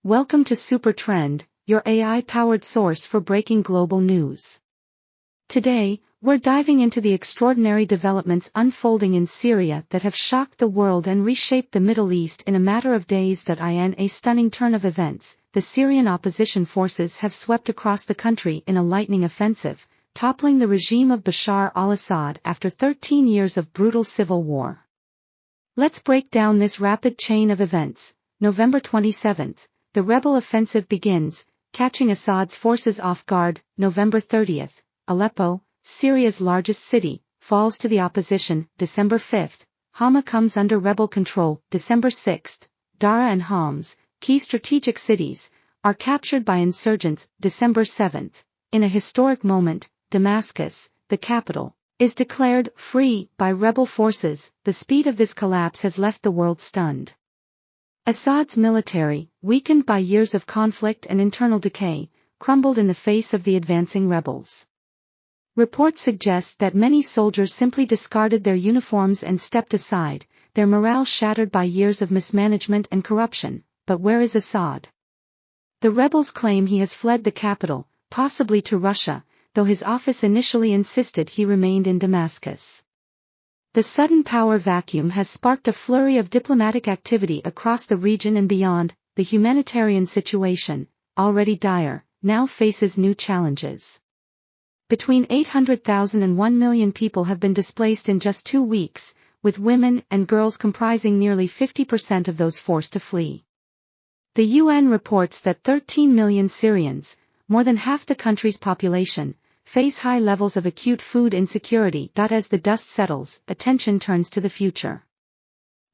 Welcome to Super Trend, your AI-powered source for breaking global news. Today, we're diving into the extraordinary developments unfolding in Syria that have shocked the world and reshaped the Middle East in a matter of days. In a stunning turn of events, the Syrian opposition forces have swept across the country in a lightning offensive, toppling the regime of Bashar al-Assad after 13 years of brutal civil war. Let's break down this rapid chain of events. November 27th. The rebel offensive begins, catching Assad's forces off guard. November 30th, Aleppo, Syria's largest city, falls to the opposition. December 5th, Hama comes under rebel control. December 6th, Dara and Homs, key strategic cities, are captured by insurgents. December 7th, in a historic moment, Damascus, the capital, is declared free by rebel forces. The speed of this collapse has left the world stunned. Assad's military, weakened by years of conflict and internal decay, crumbled in the face of the advancing rebels. Reports suggest that many soldiers simply discarded their uniforms and stepped aside, their morale shattered by years of mismanagement and corruption. But where is Assad? The rebels claim he has fled the capital, possibly to Russia, though his office initially insisted he remained in Damascus. The sudden power vacuum has sparked a flurry of diplomatic activity across the region and beyond. The humanitarian situation, already dire, now faces new challenges. Between 800,000 and 1 million people have been displaced in just 2 weeks, with women and girls comprising nearly 50% of those forced to flee. The UN reports that 13 million Syrians, more than half the country's population, face high levels of acute food insecurity. As the dust settles, attention turns to the future.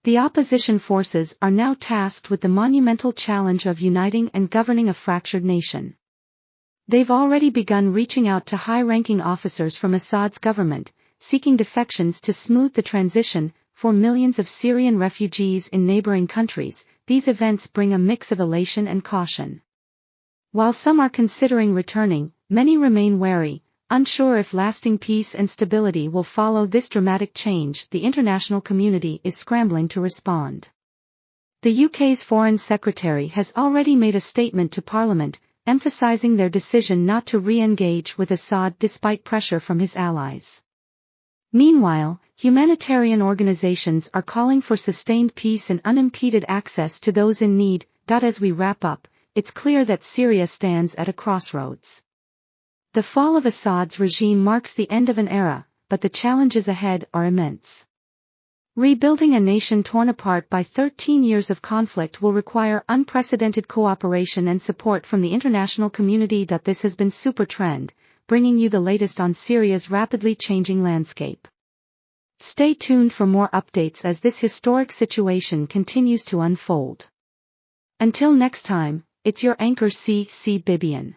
The opposition forces are now tasked with the monumental challenge of uniting and governing a fractured nation. They've already begun reaching out to high-ranking officers from Assad's government, seeking defections to smooth the transition. For millions of Syrian refugees in neighboring countries, these events bring a mix of elation and caution. While some are considering returning, many remain wary, unsure if lasting peace and stability will follow this dramatic change. The international community is scrambling to respond. The UK's Foreign Secretary has already made a statement to Parliament, emphasizing their decision not to re-engage with Assad despite pressure from his allies. Meanwhile, humanitarian organizations are calling for sustained peace and unimpeded access to those in need. As we wrap up, it's clear that Syria stands at a crossroads. The fall of Assad's regime marks the end of an era, but the challenges ahead are immense. Rebuilding a nation torn apart by 13 years of conflict will require unprecedented cooperation and support from the international community. This has been Super Trend, bringing you the latest on Syria's rapidly changing landscape. Stay tuned for more updates as this historic situation continues to unfold. Until next time, it's your anchor C. Bibian.